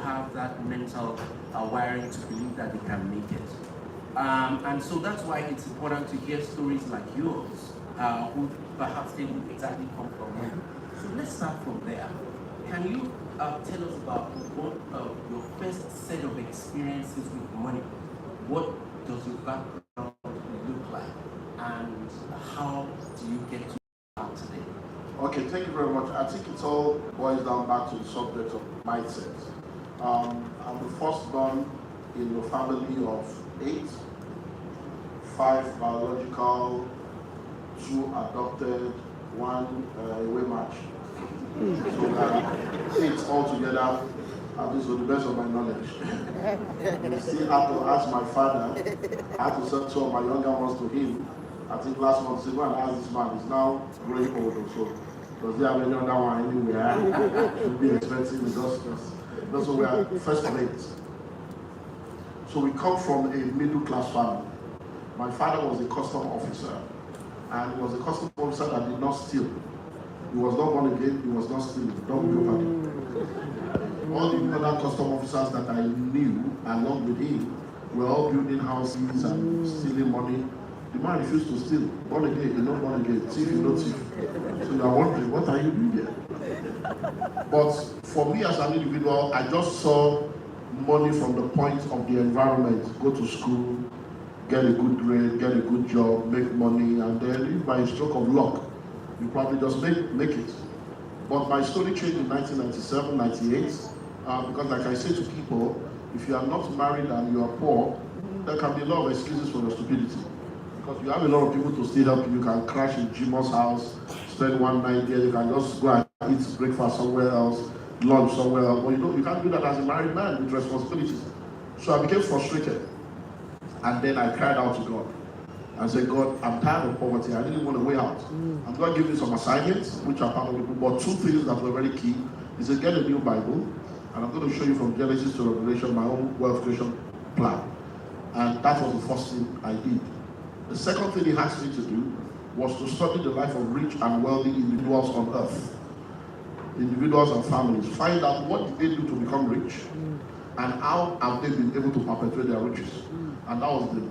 have that mental wiring to believe that they can make it. And so that's why it's important to hear stories like yours, who perhaps didn't exactly come from home. So let's start from there. Can you tell us about what your first set of experiences with money? What does your background look like? And how do you get to today? Okay, thank you very much. I think it all boils down back to the subject of mindset. I'm the firstborn in a family of 8, 5 biological, 2 adopted, 1 away match. So 8 altogether, at least to the best of my knowledge. I still have to ask my father, I have to send 2 of my younger ones to him. I think last month, he said, go and ask this man, he's now growing old also. Does he have any other one anywhere? It would be expensive, just. That's what we are first mates. So we come from a middle class family. My father was a custom officer, and he was a custom officer that did not steal. He was not born again, he was not stealing. Don't be open. All the other custom officers that I knew along with him were all building houses and stealing money. The man refused to steal. Born again, you're not born again. Thief, you're not thief. So you are wondering, what are you doing here? But for me as an individual, I just saw money from the point of the environment. Go to school, get a good grade, get a good job, make money, and then if by a stroke of luck, you probably just make it. But my story changed in 1997, 98, because like I say to people, if you are not married and you are poor, there can be a lot of excuses for your stupidity. Because you have a lot of people to still help you. You can crash in Jimo's house, spend 1 night there, you can just go and eat breakfast somewhere else, lunch somewhere else. But you can't do that as a married man with responsibilities. So I became frustrated. And then I cried out to God. I said, God, I'm tired of poverty. I didn't want to way out. And God gave me some assignments, which are part of the book, but 2 things that were very key. He said, get a new Bible, and I'm going to show you from Genesis to Revelation my own wealth creation plan. And that was the first thing I did. The second thing he asked me to do was to study the life of rich and wealthy individuals on earth, individuals and families. Find out what did they do to become rich, and how have they been able to perpetuate their riches. And that was the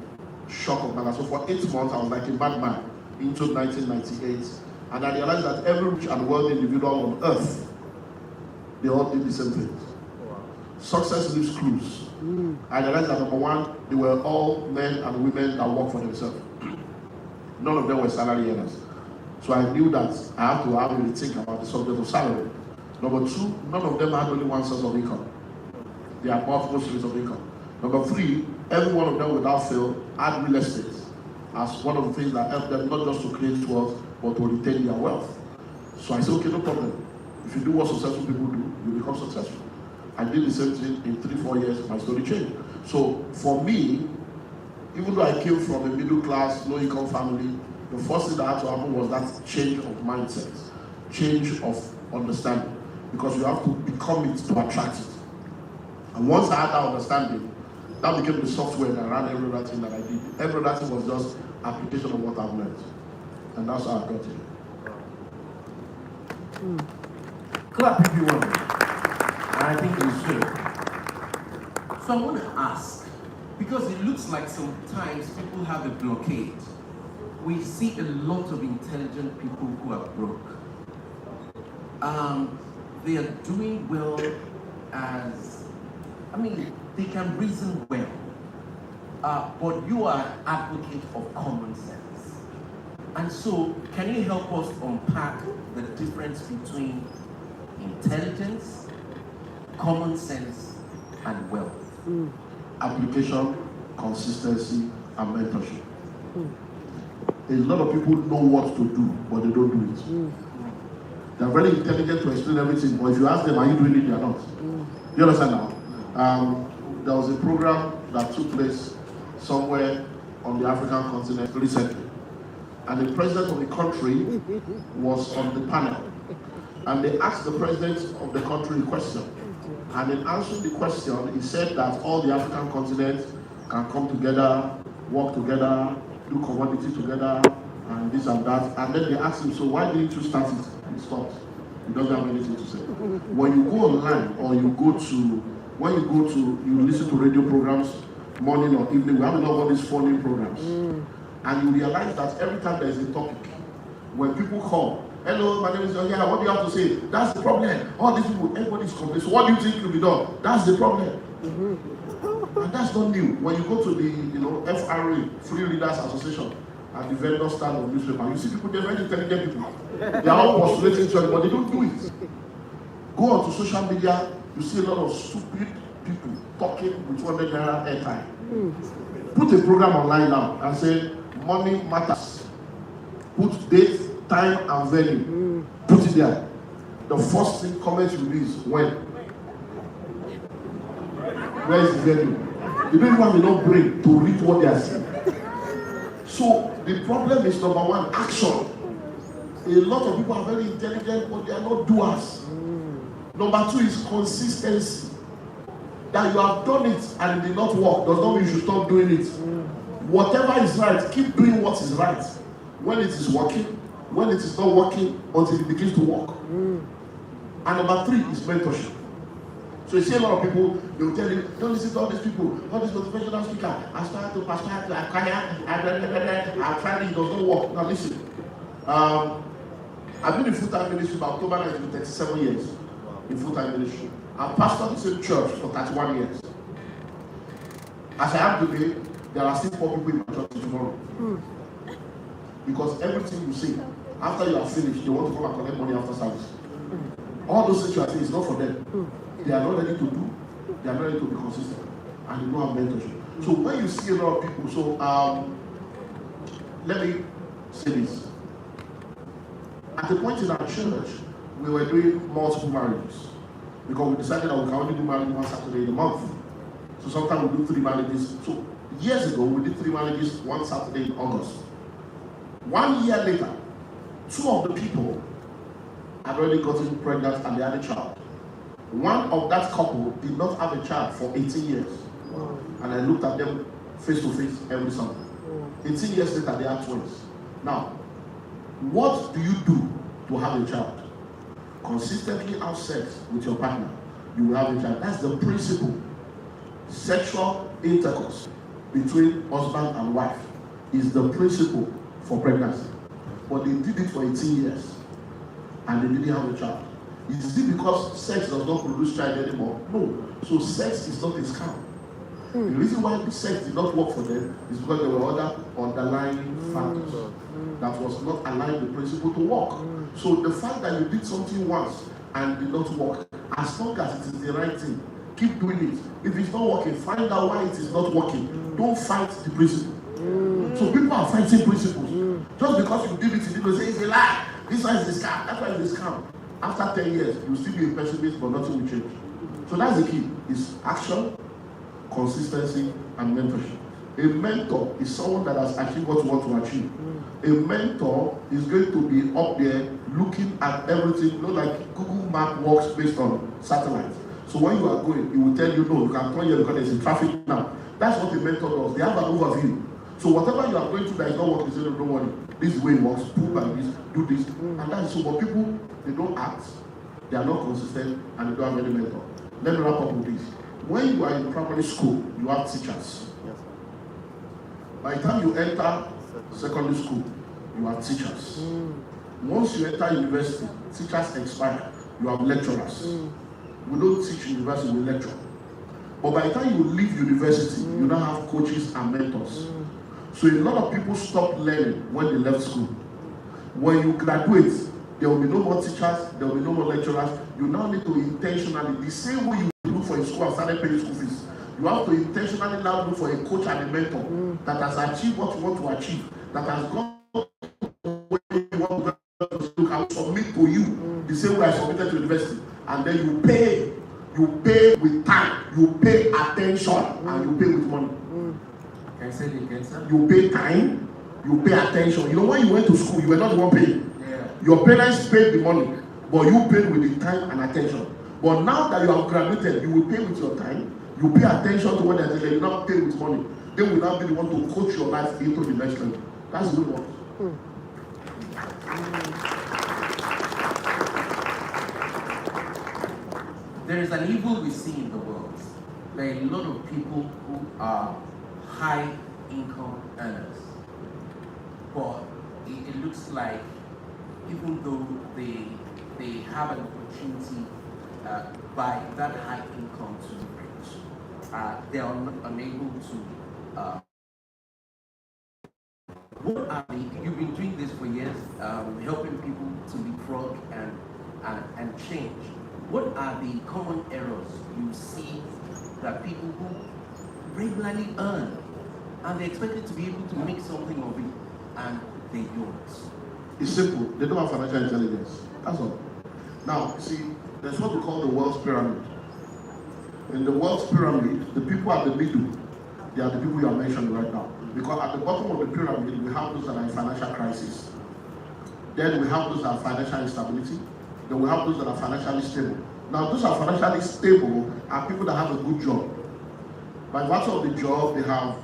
shock of my life. So for 8 months, I was like a madman into 1998. And I realized that every rich and wealthy individual on earth, they all did the same things. Success leaves clues. I realized that number 1, they were all men and women that work for themselves. None of them were salary earners. So I knew that I have to have a rethink about the subject of salary. Number 2, none of them had only one source of income. They had multiple streams of income. Number 3, every one of them without fail had real estate as one of the things that helped them not just to create wealth, but to retain their wealth. So I said, okay, no problem. If you do what successful people do, you become successful. I did the same thing in 3-4 years, my story changed. So for me, even though I came from a middle class, low income family, the first thing that had to happen was that change of mindset, change of understanding, because you have to become it to attract it. And once I had that understanding, that became the software that ran every other thing that I did. Every other thing was just application of what I've learned. And that's how I got here. Clap if you want. And I think you should. So I want to ask, because it looks like sometimes people have a blockade. We see a lot of intelligent people who are broke. They are doing well they can reason well. But you are an advocate of common sense. And so, can you help us unpack the difference between intelligence, common sense, and wealth? Application, consistency, and mentorship. A lot of people know what to do, but they don't do it. They're very intelligent to explain everything, but if you ask them, are you doing it? They are not. You understand now? There was a program that took place somewhere on the African continent recently, and the president of the country was on the panel, and they asked the president of the country a question, and in answering the question, he said that all the African continents can come together, work together, do commodity together, and this and that. And then they asked him, so why didn't you start it? He stopped. He doesn't have anything to say. When you go online or you go to when you go to, you listen to radio programs, morning or evening, we have a lot of all these phone-in programs. And you realize that every time there is a topic, when people come, hello, my name is John, what do you have to say? That's the problem. All these people, everybody's complaining. So what do you think will be done? That's the problem. And that's not new. When you go to the FRA, Free Readers Association, at the vendor stand of newspaper, you see people, they're very intelligent people. They are all postulating to it, but they don't do it. Go onto social media, you see a lot of stupid people talking with 200 naira airtime. Put a program online now and say, money matters. Put date, time, and venue. Put it there. The first thing comments you read is when. Where is the venue? You don't even have enough brain to read what they are saying. So the problem is number one, action. A lot of people are very intelligent, but they are not doers. Number two is consistency. That you have done it and it did not work does not mean you should stop doing it. Whatever is right, keep doing what is right. When it is working, when it is not working, until it begins to work. And number three is mentorship. So you see a lot of people, they will tell you, don't listen to all these people, all these motivational speakers. I started to acquire, I tried it, it does not work. Now listen, I've been in full-time ministry by October 1937 years in full-time ministry. I've pastored the same church for 31 years. As I am today, there are still 4 people in my church tomorrow. Because everything you say, after you are finished, they want to come and collect money after service. All those things you are saying is not for them. They are not ready to do, they are not ready to be consistent, and they don't have mentorship. So when you see a lot of people, let me say this. At the point in our church, we were doing multiple marriages because we decided that we can only do marriage one Saturday in a month. So sometimes we do 3 marriages. So years ago, we did 3 marriages one Saturday in August. 1 year later, 2 of the people had already gotten pregnant and they had a child. One of that couple did not have a child for 18 years. Wow. And I looked at them face to face every Sunday. 18 years later, they had twins. Now, what do you do to have a child? Consistently have sex with your partner, you will have a child. That's the principle. Sexual intercourse between husband and wife is the principle for pregnancy. But they did it for 18 years and they didn't have a child. Is it because sex does not produce child anymore? No. So sex is not a scam. The reason why the sex did not work for them is because there were other underlying factors that was not allowing the principle to work. So the fact that you did something once and did not work, as long as it is the right thing, keep doing it. If it's not working, find out why it is not working. Don't fight the principle. So people are fighting principles. Just because you did it, people say it's a lie. This one is a scam. That's why it's a scam. After 10 years, you'll still be a pessimist, but nothing will change. So that's the key. It's action, consistency, and mentorship. A mentor is someone that has achieved what you want to achieve. A mentor is going to be up there looking at everything, like Google Map works based on satellites. So when you are going, it will tell you, no, you can turn here because there's a traffic now. That's what a mentor does. They have an overview. So whatever you are going through that is not working, they say, no, don't worry. This is the way it works. Pull by this, do this. And that is so. But people, they don't act, they are not consistent, and they don't have any mentor. Let me wrap up with this. When you are in primary school, you have teachers. Yes. By the time you enter secondary school, you have teachers. Once you enter university, teachers expire. You have lecturers. We don't teach university, we lecture. But by the time you leave university, you now have coaches and mentors. So a lot of people stop learning when they left school. When you graduate, there will be no more teachers, there will be no more lecturers. You now need to intentionally, the same way you look for a school and started paying school fees, you have to intentionally now look for a coach and a mentor that has achieved what you want to achieve, that has gone where you want to look and submit to you the same way I submitted to university. And then you pay with time, you pay attention, and you pay with money. Can I say it again, sir? You pay time, you pay attention. You know, when you went to school, you were not the one paying. Yeah. Your parents paid the money, but you paid with the time and attention. But now that you have graduated, you will pay with your time, you pay attention to what they're saying, you now pay with money. They will now be the one to coach your life into the next level. That's the way it works. there is an evil we see in the world. There are a lot of people who are high income earners, but it looks like even though they have an opportunity by that high income to be rich, they are unable to. What are you've been doing this for years, helping people to leapfrog and change. What are the common errors you see that people who regularly earn and they expected to be able to make something of it and they don't? It's simple. They don't have financial intelligence. That's all. Now, see, there's what we call the wealth pyramid. In the wealth pyramid, the people at the middle, they are the people you are mentioning right now. Because at the bottom of the pyramid, we have those that are in financial crisis. Then we have those that are financial instability. Then we have those that are financially stable. Now, those are financially stable are people that have a good job. By virtue of the job, they have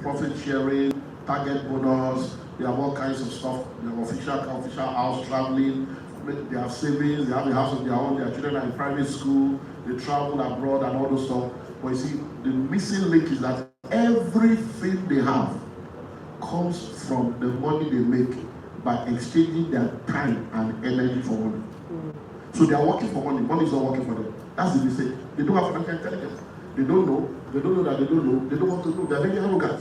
profit sharing, target bonus, they have all kinds of stuff. They have official house, traveling, they have savings, they have a house of their own, their children are in private school, they travel abroad and all those stuff. But you see, the missing link is that everything they have comes from the money they make by exchanging their time and energy for money. So they are working for money. Money is not working for them. That's the mistake. They don't have financial intelligence. They don't know. They don't know that they don't know. They don't want to know. They are very arrogant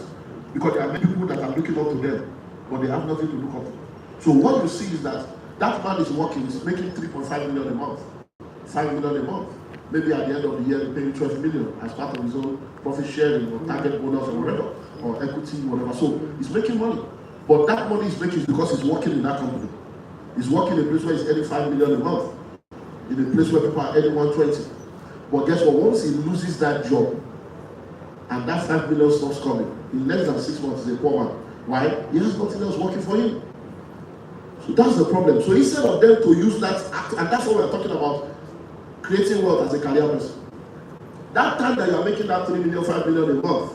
because there are many people that are looking up to them, but they have nothing to look up to. So what you see is that man is working, is making 3.5 million a month, 5 million a month. Maybe at the end of the year, they pay him 12 million as part of his own profit sharing or target bonus or whatever, or equity, whatever. So he's making money. But that money he's making is because he's working in that company. He's working in a place where he's earning 5 million a month, in a place where people are earning 120. But guess what? Once he loses that job, and that 5 million stops coming, in less than 6 months, he's a poor man. Why? He has nothing else working for him. So that's the problem. So instead of them to use that, and that's what we're talking about, creating wealth as a career person. That time that you are making that 3 million, 5 million a month,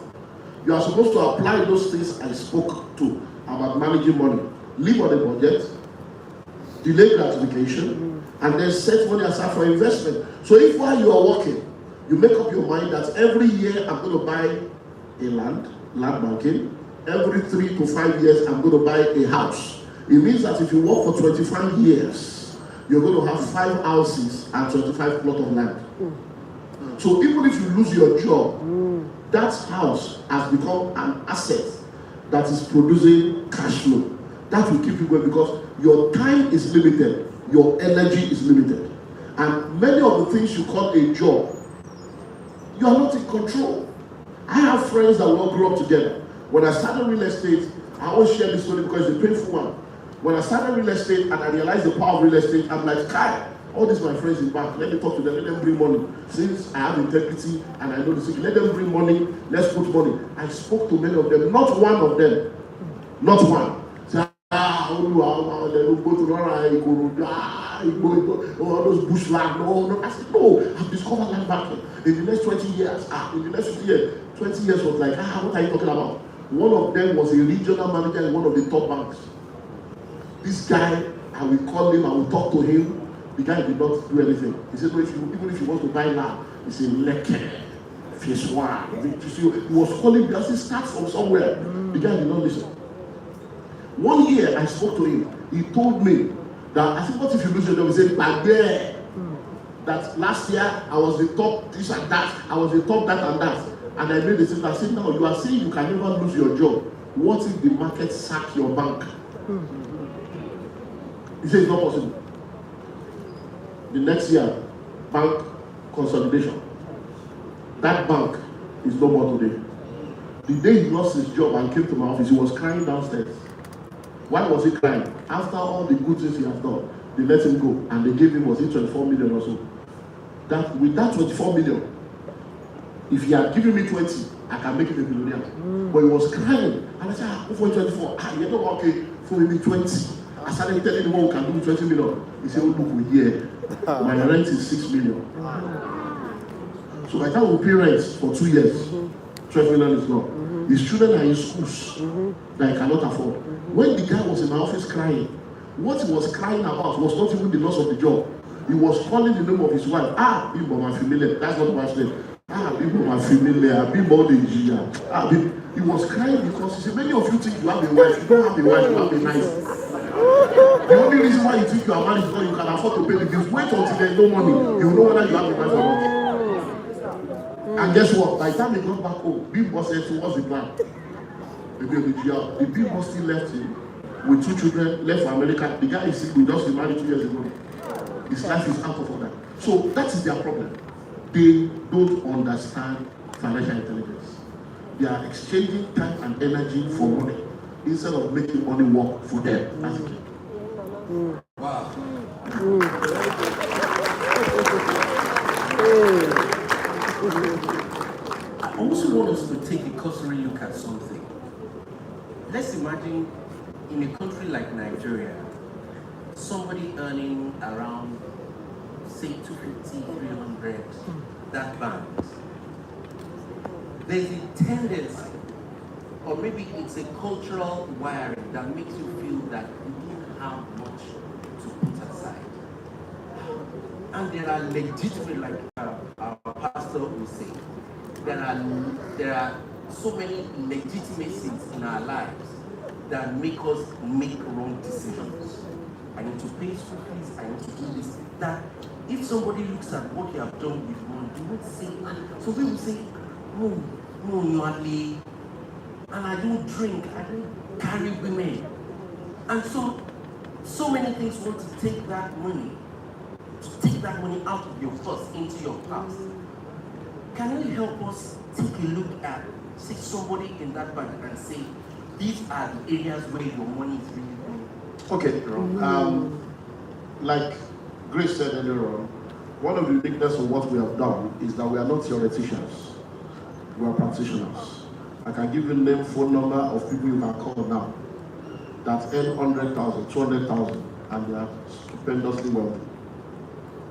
you are supposed to apply those things I spoke to about managing money. Live on a budget, delay gratification, and then set money aside for investment. So if while you are working, you make up your mind that every year I'm going to buy a land banking, every 3 to 5 years I'm going to buy a house. It means that if you work for 25 years, you're going to have 5 houses and 25 plots of land. So even if you lose your job, that house has become an asset that is producing cash flow. That will keep you going because your time is limited, your energy is limited. And many of the things you call a job, you are not in control. I have friends that all grew up together. When I started real estate, I always share this story because it's a painful one. When I started real estate and I realized the power of real estate, I'm like, Kai, all these my friends in bank, let me talk to them, let them bring money. Since I have integrity and I know the secret, let them bring money, let's put money. I spoke to many of them, not one of them, not one. Say, all those bush land, no. I said, no, I've discovered land banking. In the next 20 years, in the next 50 years, 20 years was like, what are you talking about? One of them was a regional manager in one of the top banks. This guy, I will call him, I will talk to him. The guy did not do anything. He said, no, even if you want to buy land, he said, Leke, phase one. He was calling because he starts from somewhere. The guy did not listen. One year, I spoke to him. He told me that, I said, what if you lose your job? He said, back there. That last year, I was the top this and that. I was the top that and that. And I made the same. I said, no, you are saying you can never lose your job. What if the market sack your bank? He said, it's not possible. The next year, bank consolidation. That bank is no more today. The day he lost his job and came to my office, he was crying downstairs. Why was he crying? After all the good things he has done, they let him go and they gave him, was it 24 million or so? That with that 24 million, if he had given me 20, I can make it a millionaire. But he was crying. And I said, for 24, you know, okay, for me 20. I started telling him what we can do with 20 million. He said, oh, look, here, my rent is 6 million. So by the time we pay rent for 2 years, 12 million is gone. His children are in schools that he cannot afford. When the guy was in my office crying, what he was crying about was not even the loss of the job. He was calling the name of his wife. Bimbo my familiar. That's not wife's name. Bimbo my familiar. Bimbo the Gia. He was crying because he said, many of you think you have a wife. You don't have a wife. You have a knife. The only reason why you think you are married is because you can afford to pay the bills. Wait until there's no money. You know whether you have a wife or not. And guess what? By the time he got back home, Bimbo said, so what's the plan? The Bimbo still left him with 2 children, left for America. The guy is sick. We just married 2 years ago. His life is out of order. So that is their problem. They don't understand financial intelligence. They are exchanging time and energy for money instead of making money work for them. That's it. Wow. I also want us to take a cursory look at something. Let's imagine in a country like Nigeria, somebody earning around, say, 250, 300, that band. There's a tendency, or maybe it's a cultural wiring that makes you feel that you don't have much to put aside. And there are legitimate, like our pastor will say, there are so many legitimacies in our lives that make us make wrong decisions. I need to pay school fees, I need to do this, that. If somebody looks at what you have done with money, you would say, so people say, no, Nwadli, and I don't drink, I don't carry women. And so many things want to take that money out of your purse into your past. Can you help us take a look at, say, somebody in that bank and say, these are the areas where your money is really going? Okay, like Grace said earlier on, one of the uniqueness of what we have done is that we are not theoreticians, we are practitioners. I can give you name, phone number of people you can call now that earn 100,000, 200,000, and they are stupendously wealthy.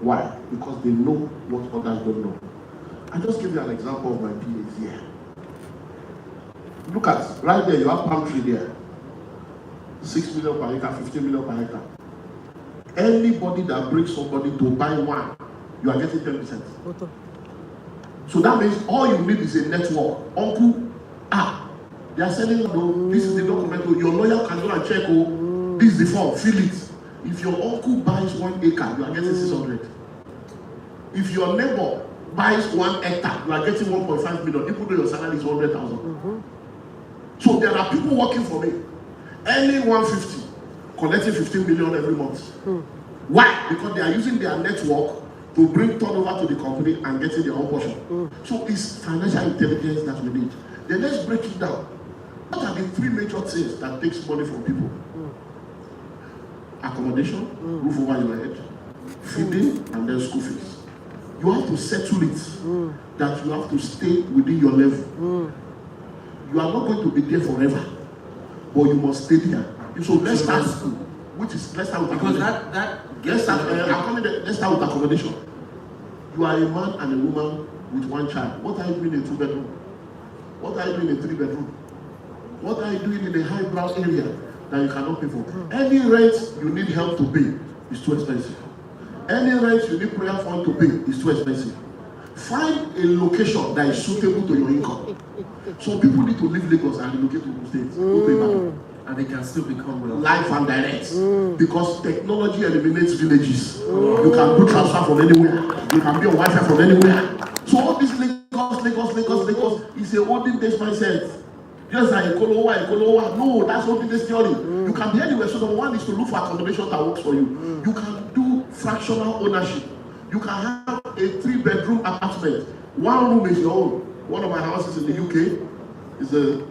Why? Because they know what others don't know. I just give you an example of my PAs here. Look at, right there, you have palm tree there. 6 million per acre, 15 million per acre. Anybody that brings somebody to buy one, you are getting 10%. So that means all you need is a network. Uncle, they are selling, this is the document, your lawyer can go and check, this is the form, fill it. If your uncle buys 1 acre, you are getting 600. If your neighbor buys 1 hectare, you are getting 1.5 million, even though your salary is 100,000. So there are people working for me, earning 150, collecting 15 million every month. Why? Because they are using their network to bring turnover to the company and getting their own portion. So it's financial intelligence that we need. Then let's break it down. What are the 3 major things that takes money from people? Accommodation, roof over your head, feeding, and then school fees. You have to settle it that you have to stay within your level. You are not going to be there forever, but you must stay there. So let's start school, let's start with accommodation. Let's start with accommodation. You are a man and a woman with 1 child. What are you doing in a 2-bedroom? What are you doing in a 3-bedroom? What are you doing in a high-brow area that you cannot pay for? Any rent you need help to pay is too expensive. Any rent you need prayer fund to pay is too expensive. Find a location that is suitable to your income. So people need to leave Lagos and relocate to the States. And they can still become wealthy. Life and direct. Because technology eliminates villages. You can do transfer from anywhere. You can be a Wi-Fi from anywhere. So all this Lagos is a olden days mindset. Just like Ekolowa. No, that's olden days theory. You can be anywhere. So number 1 is to look for accommodation that works for you. You can do fractional ownership. You can have a 3-bedroom apartment. 1 room is your own. One of my houses in the UK is a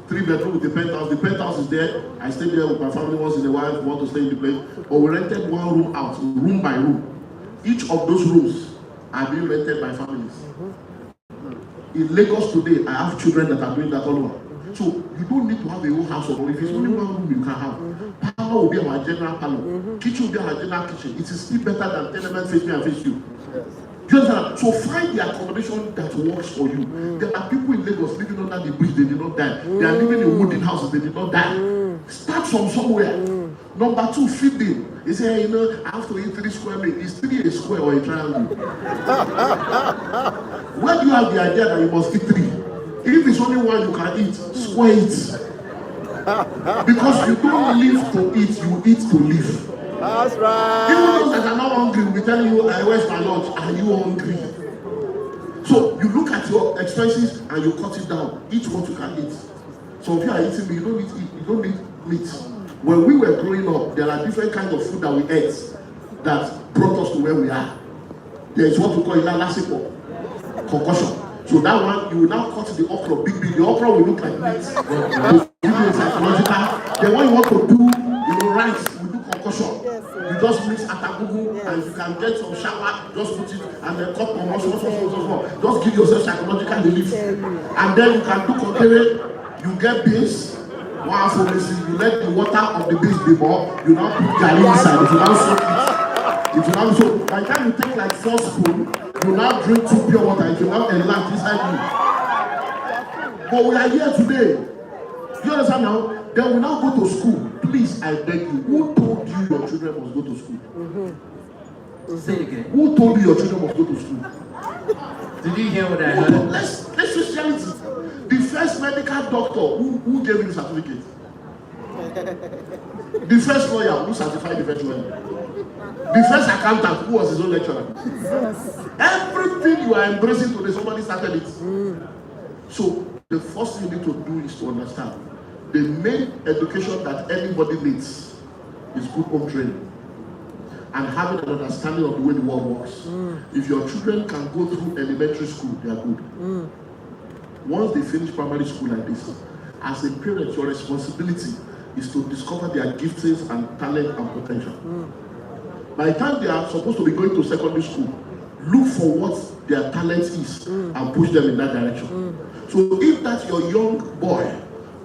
3-bedroom with the penthouse. The penthouse is there. I stay there with my family once in a while. Want to stay in the place. But we rented 1 room out, room by room. Each of those rooms are being rented by families. In Lagos today, I have children that are doing that all over. So you don't need to have a whole house or if it's only 1 room you can have. Parlor will be our general parlor. Kitchen will be our general kitchen. It is still better than tenement face me and face you. Do you understand? So find the accommodation that works for you. There are people in Lagos living under the bridge, they did not die. They are living in wooden houses, they did not die. Start from somewhere. Number 2, feeding. He said, I have to eat 3 square meals. Is 3 a square or a triangle? Where do you have the idea that you must eat 3? If it's only 1 you can eat, square it. Because you don't live to eat, you eat to live. That's right. Even those that are not hungry will be telling you, where's my lunch? Are you hungry? So you look at your expenses and you cut it down. Eat what you can eat. Some of you are eating meat, you don't need meat. When we were growing up, there are different kinds of food that we ate that brought us to where we are. There is what we call ilala-sipo, concussion. So that one, you will now cut the okra big. The okra will look like meat. Psychological. Then when you want to do, rice, we do concussion. You just mix atagugu and you can get some shower, just put it and then cut promotion, so. Just give yourself psychological relief. And then you can do kokere, you get beans. One for this, you let the water of the beans be more, you now put garlic inside. If you now soak it, by the time you take like 4 spoons, you now drink 2 pure water. If you now enlarge inside you. But we are here today. You understand now? Then we now go to school. Please, I beg you. Who told you your children must go to school? Say it again. Who told you your children must go to school? Did you hear what I heard? Let's just share it. The first medical doctor who gave you the certificate? The first lawyer who certified the first lawyer? The first accountant who was his own lecturer? Everything you are embracing today, somebody started it. So the first thing you need to do is to understand the main education that anybody needs is good home training and having an understanding of the way the world works. If your children can go through elementary school, they are good. Once they finish primary school like this, as a parent, your responsibility is to discover their giftings and talent and potential. By the time they are supposed to be going to secondary school, look for what their talent is and push them in that direction. So if that your young boy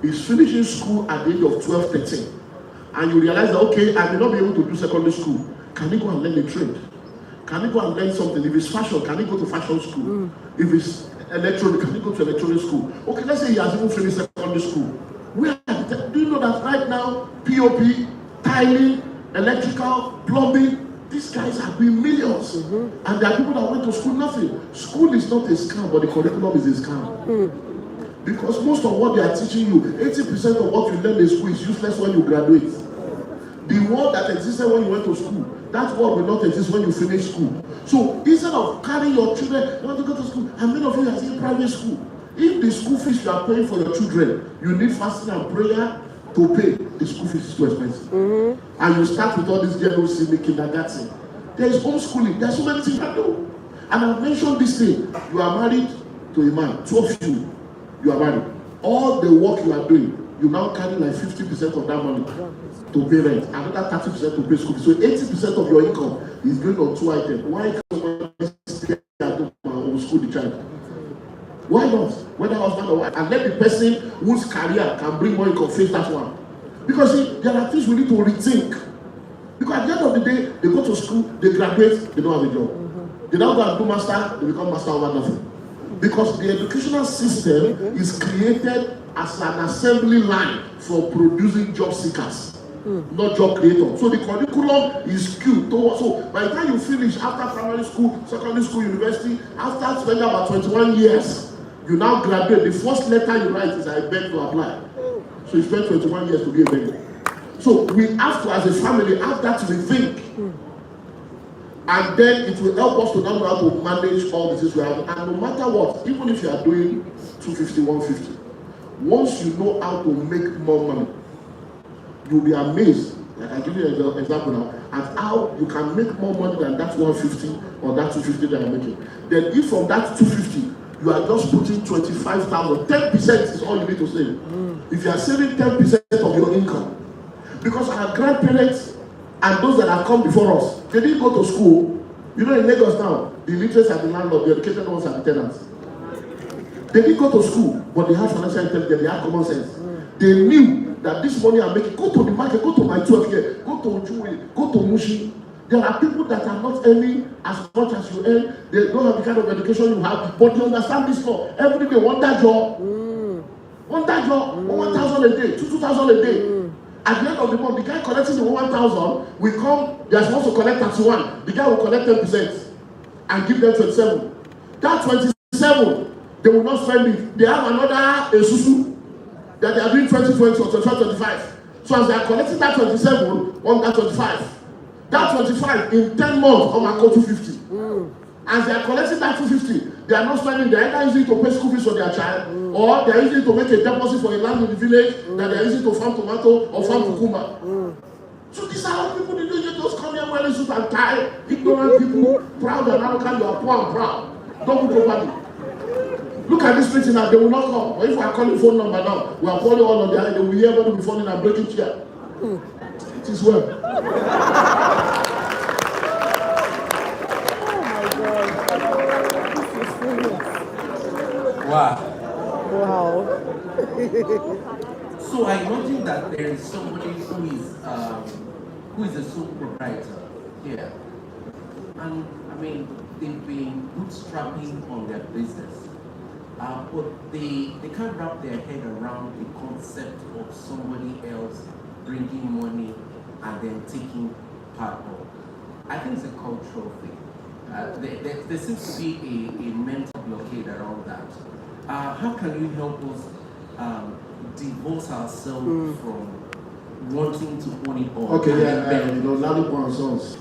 is finishing school at the age of 12, 13, and you realize that, okay, I may not be able to do secondary school, can he go and learn a trade? Can he go and learn something? If it's fashion, can he go to fashion school? If it's electronic, can he go to electronic school? Okay, let's say he has even finished secondary school. Do you know that right now, POP, tiling, electrical, plumbing, these guys are doing millions. And there are people that went to school, nothing. School is not a scam, but the curriculum is a scam. Because most of what they are teaching you, 80% of what you learn in school is useless when you graduate. The world that existed when you went to school, that world will not exist when you finish school. So instead of carrying your children, you want to go to school, and many of you are in private school. If the school fees you are paying for your children, you need fasting and prayer to pay, the school fees is too expensive. And you start with all this general civic kindergarten. There is homeschooling, there are so many things you do. And I've mentioned this thing. You are married to a man, 2 of you are married. All the work you are doing, you now carry like 50% of that money to pay rent, another 30% to pay school fees. So 80% of your income is going on 2 items. Why can't somebody stay at home and homeschool the child? Why not? Whether husband or wife, and let the person whose career can bring more income face that one. Because see, there are things we need to rethink. Because at the end of the day, they go to school, they graduate, they don't have a job. They now go and do master, they become master over nothing. Because the educational system is created as an assembly line for producing job seekers, not job creators. So the curriculum is skewed towards. So by the time you finish after primary school, secondary school, university, after spending about 21 years, you now graduate. The first letter you write is I beg to apply. So you spend 21 years to be a beggar. So we have to, as a family, have that to rethink. And then it will help us to know how to manage all the things we have. And no matter what, even if you are doing 250, 150, once you know how to make more money, you'll be amazed. Like I give you an example now, at how you can make more money than that 150 or that 250 that you're making. Then if from that 250, you are just putting 25,000, 10% is all you need to save. If you are saving 10% of your income, because our grandparents and those that have come before us, they didn't go to school. You know, in Lagos now, the illiterates are the landlord, the educated ones are the tenants. They didn't go to school, but they have financial intelligence, they have common sense. They knew that this money I'm making, go to the market, go to my 12 here, go to Ujui, go to Mushi. There are people that are not earning as much as you earn. They don't have the kind of education you have, but they understand this law. Every day, one that job, 1,000 a day, 2,000 a day. At the end of the month, the guy collecting the 1,000 will come, they are supposed to collect 31. The guy will collect 10% and give them 27. That 27, they will not spend it. They have another Esusu that they are doing 2020 or 25. So as they are collecting that 27 on that 25, that 25 in 10 months come and go to 50. As they are collecting that 250, they are not spending. They are either using it to pay school fees for their child, or they are using it to make a deposit for a land in the village that they are using to farm tomato or farm cucumber. So these are how people do. You just come here wearing suit and tie, ignorant people, proud and arrogant. You are poor and proud. Don't go property. Look at this meeting now, they will not come. But if we are calling phone number now, we are calling all of them, they will hear everybody be falling and breaking chair. It is well. Wow. So I imagine that there is somebody who is a sole proprietor here. And I mean, they've been bootstrapping on their business. But they can't wrap their head around the concept of somebody else bringing money and then taking part of. I think it's a cultural thing. There seems to be a mental blockade around that. How can you help us divorce ourselves from wanting to own it all? Okay, Ladipo and Sons,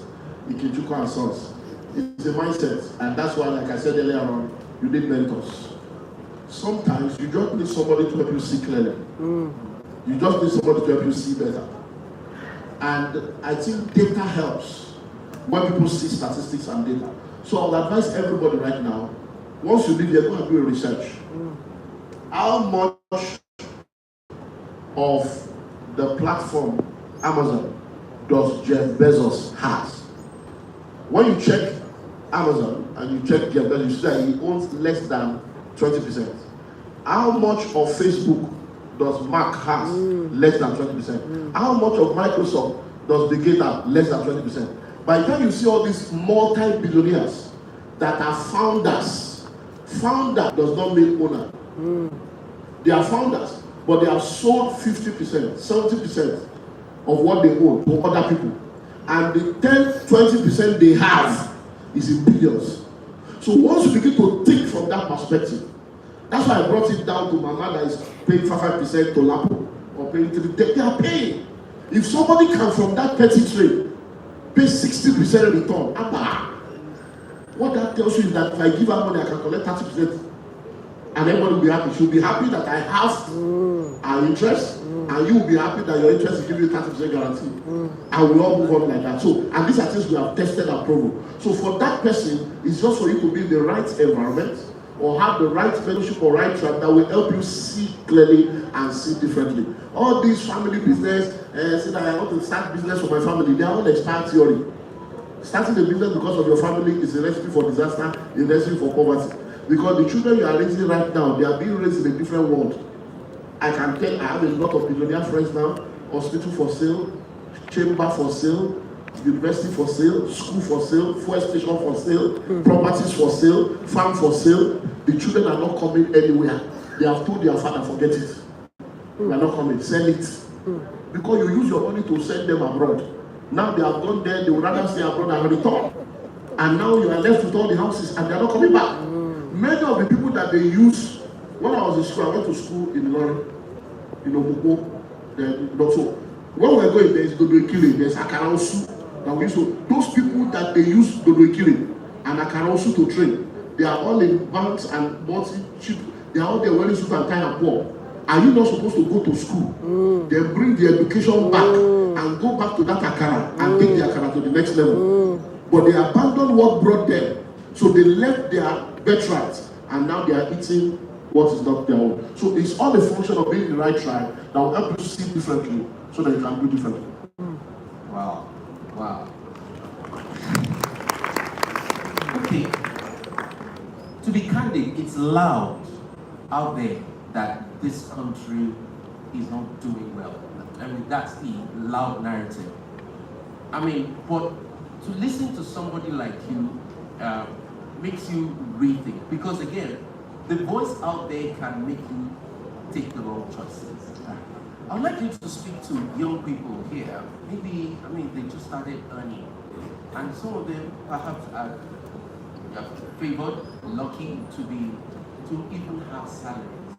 Ikechukwu and Sons. It's a mindset, and that's why, like I said earlier on, you need mentors. Sometimes you just need somebody to help you see clearly. You just need somebody to help you see better. And I think data helps when people see statistics and data. So I will advise everybody right now, once you leave here, go and do a research. How much of the platform Amazon does Jeff Bezos has? When you check Amazon and you check Jeff Bezos, you see that he owns less than 20%. How much of Facebook does Mark has? Less than 20%. How much of Microsoft does Bill Gates have? Less than 20%. By the time you see all these multi-billionaires that are founders, founder does not make owner. They are founders, but they have sold 50%, 70% of what they own to other people. And the 10-20% they have is in billions. So once you begin to think from that perspective, that's why I brought it down to Mama that is paying 5% to Lapo or paying 3%. They are paying. If somebody can from that petty trade pay 60% return, what that tells you is that if I give her money, I can collect 30%. And everybody will be happy. She'll be happy that I have our interest, and you will be happy that your interest is giving you 30% guarantee. And we all move on like that. So, and these are things we have tested and proven. So for that person, it's just for you to be in the right environment or have the right fellowship or right track that will help you see clearly and see differently. All these family business, say that I want to start business for my family, they are all expired theory. Starting a business because of your family is a recipe for disaster, a recipe for poverty. Because the children you are raising right now, they are being raised in a different world. I can tell, I have a lot of billionaire friends now. Hospital for sale, chamber for sale, university for sale, school for sale, fuel station for sale, properties for sale, farm for sale. The children are not coming anywhere. They have told their father, forget it. We are not coming, sell it. Because you use your money to send them abroad. Now they have gone there, they would rather stay abroad and return. And now you are left with all the houses and they are not coming back. Many of the people that they use, when I was in school, I went to school in London, in Omugo, so when we were going, there is Dodo Ikile, there's Akaransu. That we used to, those people that they use Dodo Ikile and Akaransu to train, they are all in banks and multi-chip, they are all there wearing suit and tie and poor. Are you not supposed to go to school? They bring the education back and go back to that Akara and take the Akara to the next level. But they abandoned what brought them. So they left their birthright and now they are eating what is not their own. So it's all a function of being in the right tribe that will help you see differently so that you can do differently. Wow. Wow. Okay. To be candid, it's loud out there that this country is not doing well. I mean, that's the loud narrative. I mean, but to listen to somebody like you makes you rethink. Because again, the voice out there can make you take the wrong choices. I'd like you to speak to young people here. Maybe, I mean, they just started earning. And some of them perhaps are favored, lucky to even have salaries.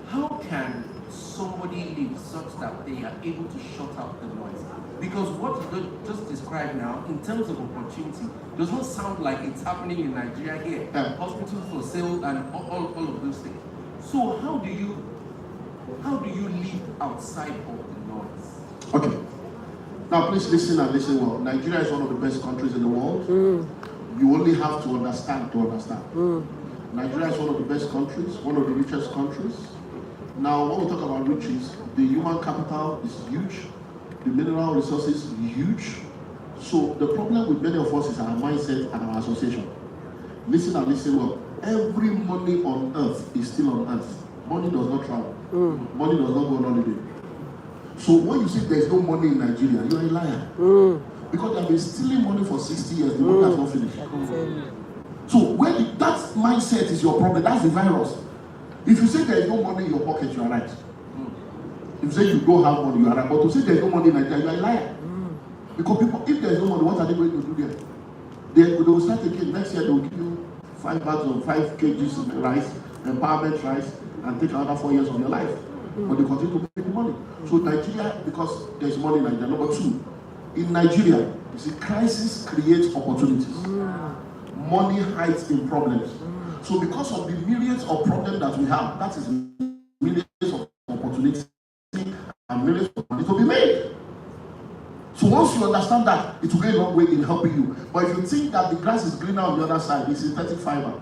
How can somebody live such that they are able to shut out the noise? Because what you just described now, in terms of opportunity, does not sound like it's happening in Nigeria here. Hospitals for sale and all of those things. So how do you live outside of the noise? Okay. Now please listen and listen well. Nigeria is one of the best countries in the world. You only have to understand to understand. Nigeria is one of the best countries, one of the richest countries. Now, when we talk about riches, the human capital is huge, the mineral resources are huge. So the problem with many of us is our mindset and our association. Listen and listen well. Every money on earth is still on earth. Money does not travel. Money does not go on holiday. So when you say there is no money in Nigeria, you are a liar. Because they have been stealing money for 60 years, the money has not finished. So when that mindset is your problem, that's the virus. If you say there is no money in your pocket, you are right. If you say you don't have money, you are right. But to say there is no money in Nigeria, you are a liar. Because people, if there is no money, what are they going to do there? They will start again. Next year, they will give you 5 bags of 5 kgs of rice, empowerment rice, and take another 4 years of your life. But they continue to make money. So Nigeria, because there is money in Nigeria. Number 2, in Nigeria, you see, crisis creates opportunities. Money hides in problems. So because of the myriads of problems that we have, that is myriads of opportunities and myriads of money to be made. So once you understand that, it will go a long way in helping you. But if you think that the grass is greener on the other side, it's synthetic fiber.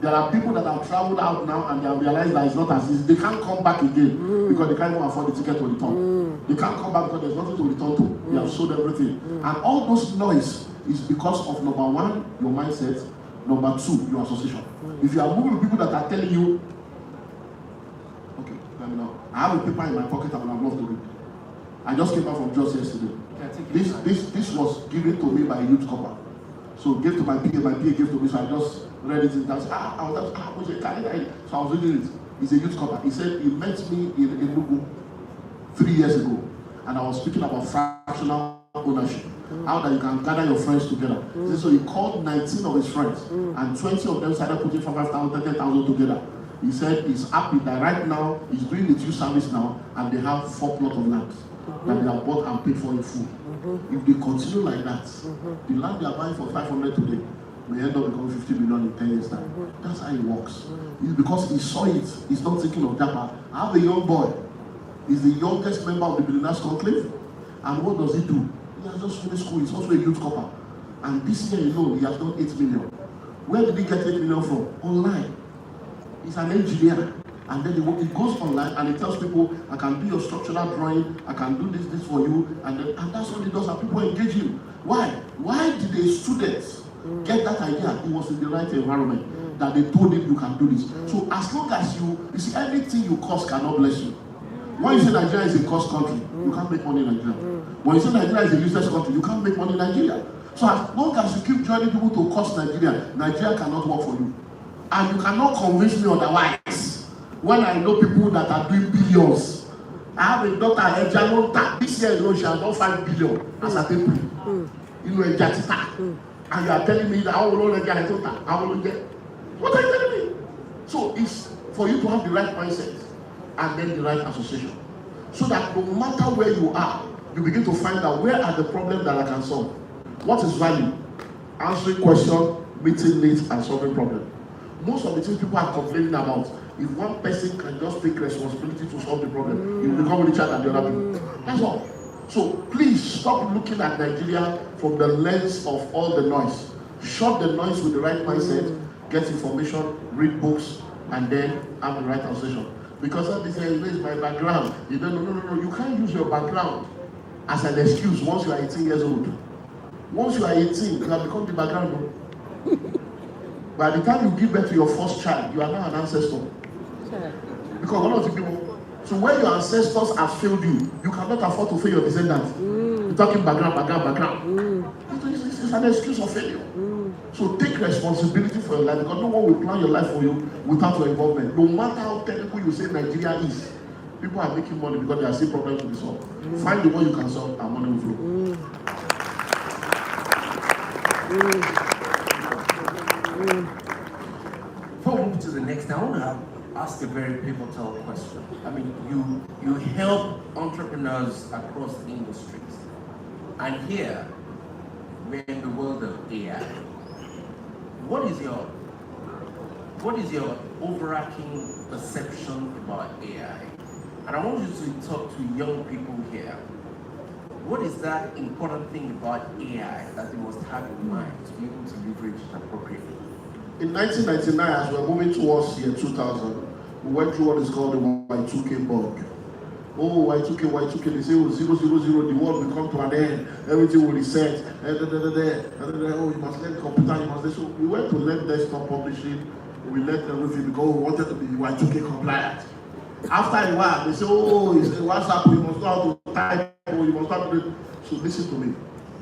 There are people that have traveled out now and they have realized that it's not as easy. They can't come back again because they can't even afford the ticket to return. They can't come back because there's nothing to return to. They have sold everything. And all those noise is because of number 1, your mindset, number 2, your association. If you are moving with people that are telling you, okay, let me know. I have a paper in my pocket and I would love to read. I just came back from just yesterday. This was given to me by a youth corps. So gave to my PA gave to me, so I just read it in that. I was like, so I was reading it. He's a youth corps. He said he met me in Enugu 3 years ago, and I was speaking about fractional ownership. How that you can gather your friends together. So he called 19 of his friends, and 20 of them started putting 5,000, 10,000 together. He said he's happy that right now he's doing the youth service now, and they have 4 plots of land that they have bought and paid for in full. If they continue like that, the land they are buying for 500 today may end up becoming 50 million in 10 years time. That's how it works. It's because he saw it. He's not thinking of that. I have a young boy. He's the youngest member of the Billionaires Conclave. And what does he do? He has just finished school. He's also a youth corps. And this year alone, he has done 8 million. Where did he get 8 million from? Online. He's an engineer. And then he goes online and he tells people, I can do your structural drawing, I can do this for you, and that's what he does, and people engage him. Why? Why did the students get that idea? He was in the right environment, that they told him you can do this. So as long as you see, anything you cost cannot bless you. When you say Nigeria is a cost country, you can't make money in Nigeria. When you say Nigeria is a useless country, you can't make money in Nigeria. So as long as you keep joining people to cost Nigeria, Nigeria cannot work for you. And you cannot convince me otherwise. When I know people that are doing billions, I have a daughter, Ejanota. This year alone, she has done 5 billion as a people. You know, Ejatita. And you are telling me that I will not get Ejatita. I will get. What are you telling me? So it's for you to have the right mindset and then the right association. So that no matter where you are, you begin to find out where are the problems that I can solve. What is value? Answering questions, meeting needs, and solving problems. Most of the things people are complaining about, if one person can just take responsibility to solve the problem, you will become richer than the other people. That's all. So please stop looking at Nigeria from the lens of all the noise. Shut the noise with the right mindset, get information, read books, and then have the right association. Because all this is my background. You don't no. You can't use your background as an excuse once you are 18 years old. Once you are 18, you have become the background. By the time you give birth to your first child, you are now an ancestor. Because one of the people, so when your ancestors have failed you, you cannot afford to fail your descendants. You're talking background. It's an excuse of failure. So take responsibility for your life, because no one will plan your life for you without your involvement. No matter how technical you say Nigeria is, People are making money because they are still problems to be solved. Find the one you can solve and money will flow. Before we move to the next, I want to ask a very pivotal question. I mean, you help entrepreneurs across industries, and here we're in the world of AI. What is your overarching perception about AI? And I want you to talk to young people here. What is that important thing about AI that they must have in mind to be able to leverage it appropriately? In 1999, as we were moving towards year 2000, we went through what is called the Y2K bug. Oh, Y2K, they say, oh, 000, the world will come to an end, everything will reset, oh, you must learn computer, you must learn. So we went to learn desktop publishing, we learned everything because we wanted to be Y2K compliant. After a while, they say, oh, it's WhatsApp, you must know how to type, oh, you must know how to do it. So listen to me.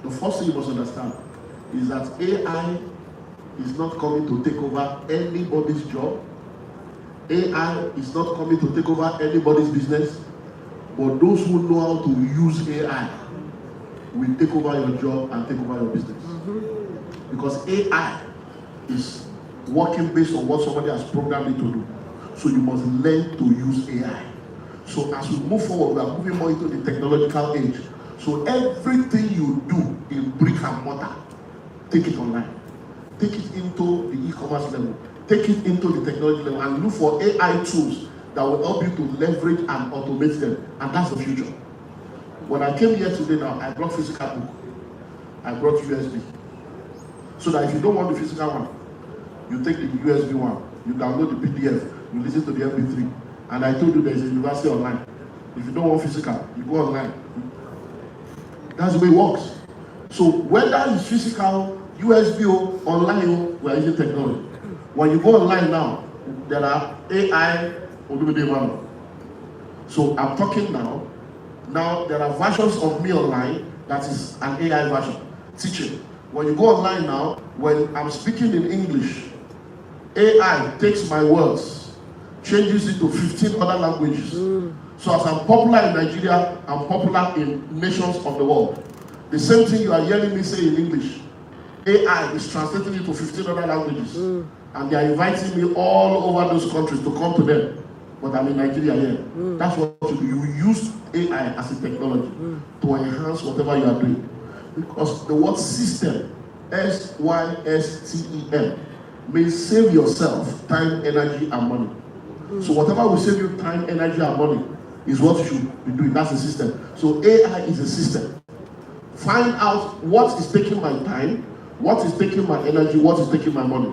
The first thing you must understand is that AI is not coming to take over anybody's job. AI is not coming to take over anybody's business. But those who know how to use AI will take over your job and take over your business. Because AI is working based on what somebody has programmed it to do. So you must learn to use AI. So as we move forward, we are moving more into the technological age. So everything you do in brick and mortar, take it online. Take it into the e-commerce level. Take it into the technology level and look for AI tools that will help you to leverage and automate them. And that's the future. When I came here today now, I brought physical book. I brought USB. So that if you don't want the physical one, you take the USB one, you download the PDF, you listen to the MP3. And I told you there's a university online. If you don't want physical, you go online. That's the way it works. So whether it's physical, USB or online, we are using technology. When you go online now, there are AI, Olumide Emmanuel. So I'm talking now. Now there are versions of me online that is an AI version, teaching. When you go online now, when I'm speaking in English, AI takes my words, changes it to 15 other languages. So as I'm popular in Nigeria, I'm popular in nations of the world. The same thing you are hearing me say in English, AI is translating it to 15 other languages. And they are inviting me all over those countries to come to them. But I'm in Nigeria here. That's what you do. You use AI as a technology to enhance whatever you are doing. Because the word system, SYSTEM, means save yourself time, energy, and money. So whatever will save you time, energy, and money is what you should be doing. That's the system. So AI is a system. Find out what is taking my time, what is taking my energy, what is taking my money.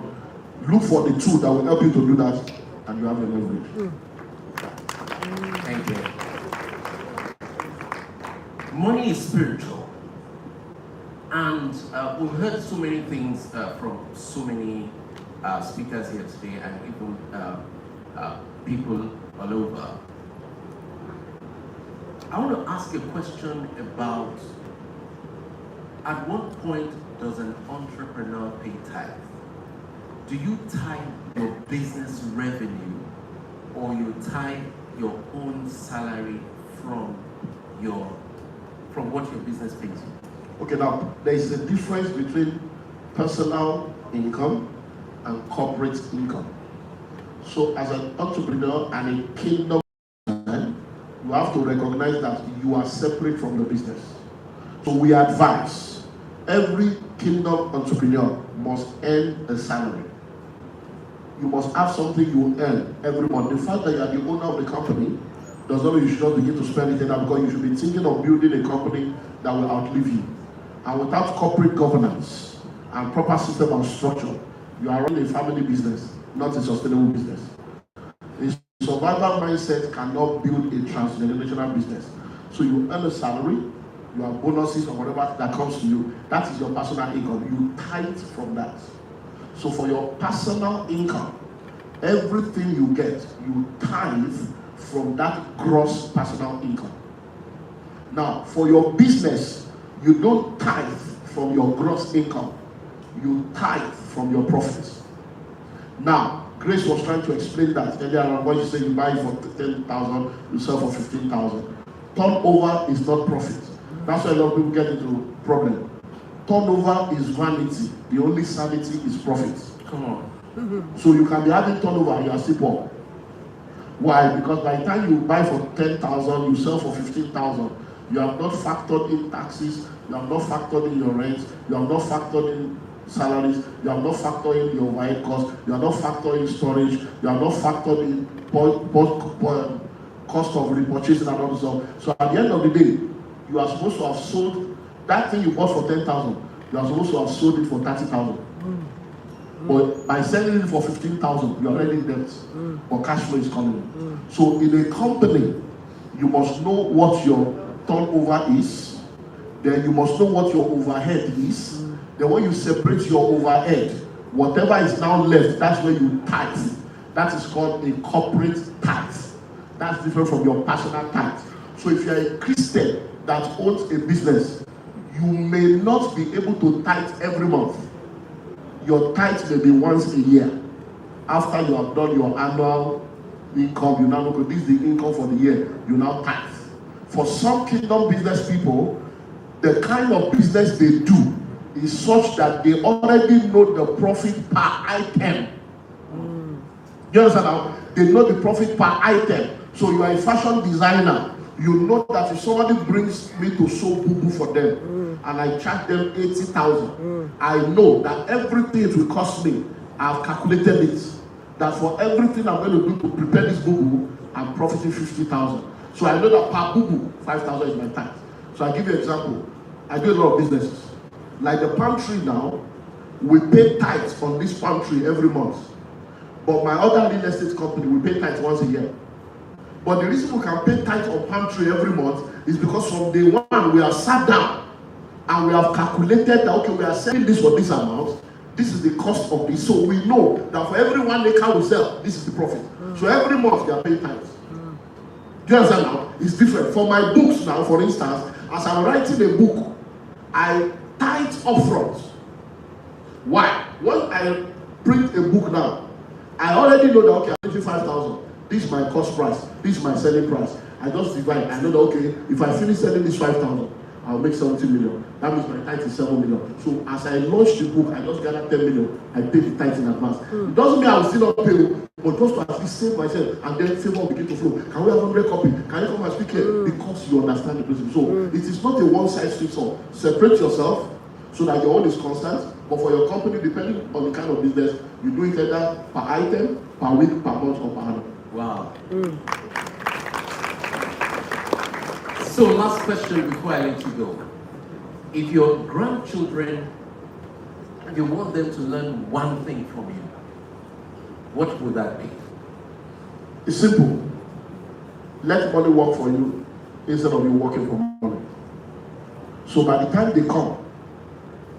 Look for the tool that will help you to do that, and you have the leverage. Thank you. Money is spiritual. And we've heard so many things from so many speakers here today, and even people all over. I want to ask a question about, at what point does an entrepreneur pay tithe? Do you tithe your business revenue, or you tithe your own salary from what your business pays you? Okay, now there is a difference between personal income and corporate income. So as an entrepreneur and a kingdom man, you have to recognize that you are separate from the business. So we advise every kingdom entrepreneur must earn a salary. You must have something you earn every month. The fact that you are the owner of the company does not mean you should not begin to spend it now, because you should be thinking of building a company that will outlive you. And without corporate governance and proper system and structure, you are running a family business, not a sustainable business. A survival mindset cannot build a transgenerational business. So you earn a salary, you have bonuses or whatever that comes to you. That is your personal income. You tithe from that. So for your personal income, everything you get, you tithe from that gross personal income. Now, for your business, you don't tithe from your gross income. You tithe from your profits. Now, Grace was trying to explain that earlier on when she said you buy for 10,000, you sell for 15,000. Turnover is not profit. That's why a lot of people get into problem. Turnover is vanity. The only sanity is profit. Come on. So you can be having turnover and you are still poor. Why? Because by the time you buy for 10,000, you sell for 15,000. You have not factored in taxes. You have not factored in your rent. You have not factored in salaries. You have not factored in your overhead costs. You have not factored in storage. You have not factored in cost of repurchasing and all this stuff. So at the end of the day, you are supposed to have sold that thing you bought for 10,000. You are supposed to have sold it for 30,000. But by selling it for 15,000, you are already in debt. But cash flow is coming in. So in a company, you must know what your turnover is. Then you must know what your overhead is. Then when you separate your overhead, whatever is now left, that's where you tithe. That is called a corporate tithe. That's different from your personal tithe. So if you are a Christian that owns a business, you may not be able to tithe every month. Your tithe may be once a year. After you have done your annual income, you now look at this is the income for the year, you now tithe. For some kingdom business people, the kind of business they do is such that they already know the profit per item. You understand now? They know the profit per item. So you are a fashion designer. You know that if somebody brings me to sew boo-boo for them and I charge them 80,000, I know that everything it will cost me, I've calculated it. That for everything I'm going to do to prepare this boo-boo, I'm profiting 50,000. So I know that per boo-boo, 5,000 is my tithe. So I give you an example. I do a lot of businesses. Like the palm tree now, we pay tithes on this palm tree every month. But my other real estate company, we pay tithes once a year. But the reason we can pay tithes on palm tree every month is because from day one, we have sat down and we have calculated that, okay, we are selling this for this amount. This is the cost of this. So we know that for every 1 acre we sell, this is the profit. So every month, they are paying tithes. Do you understand now? It's different. For my books now, for instance, as I'm writing a book, I tithe upfront. Why? When I print a book now, I already know that, okay, I'm paying 5,000. This is my cost price. This is my selling price. I just divide. I know that, okay, if I finish selling this 5,000, I'll make 70 million. That means my tithe is 7 million. So as I launch the book, I just gather 10 million. I pay the tithe in advance. It doesn't mean I will still not pay, but just to at least save myself, and then favor will begin to flow. Can we have 100 copy? Can you come and speak here? Because you understand the principle. So it is not a one-size-fits-all. Separate yourself so that your own is constant. But for your company, depending on the kind of business, you do it either per item, per week, per month, or per annum. Wow. So last question before I let you go. If your grandchildren, you want them to learn one thing from you, what would that be? It's simple. Let money work for you instead of you working for money. So by the time they come,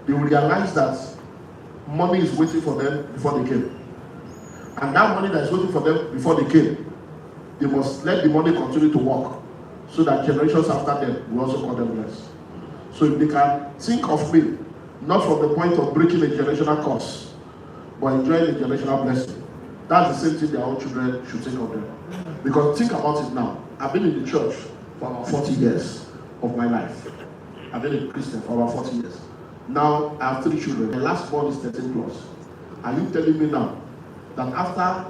they will realize that money is waiting for them before they came. And that money that is waiting for them before they came, they must let the money continue to work so that generations after them will also call them blessed. So if they can think of me, not from the point of breaking a generational curse, but enjoying a generational blessing, that's the same thing their own children should think of them. Because think about it now. I've been in the church for about 40 years of my life. I've been a Christian for about 40 years. Now I have 3 children. The last born is 13 plus. Are you telling me now that after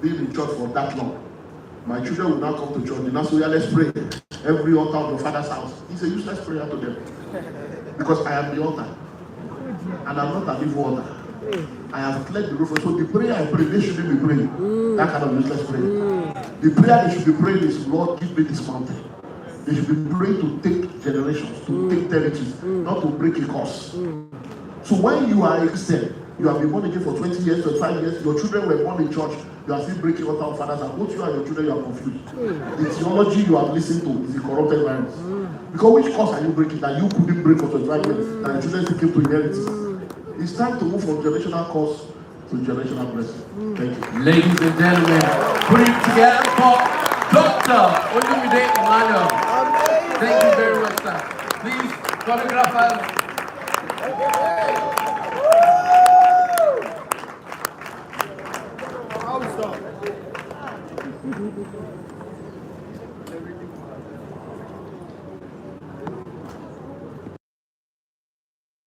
being in church for that long, my children will now come to church, they now say, yeah, let's pray. Every altar of your father's house. It's a useless prayer to them. Because I am the altar. And I'm not an evil altar. I have cleared the roof. So the prayer I pray, they shouldn't be praying. That kind of useless prayer. The prayer they should be praying is, Lord, give me this mountain. They should be praying to take generations, to take territories, not to break a curse. So when you are a Christian, you have been born again for 20 years, 25 years, your children were born in church, you are still breaking altar of fathers, and both you and your children, you are confused. The theology you have listened to is a corrupted virus. Because which curse are you breaking that you couldn't break for 25 years, and your children still came to inherit it? It's time to move from generational curse to generational blessing. Thank you. Ladies and gentlemen, put it together for Dr. Olumide Emmanuel. Thank you very much, sir. Please, choreographers.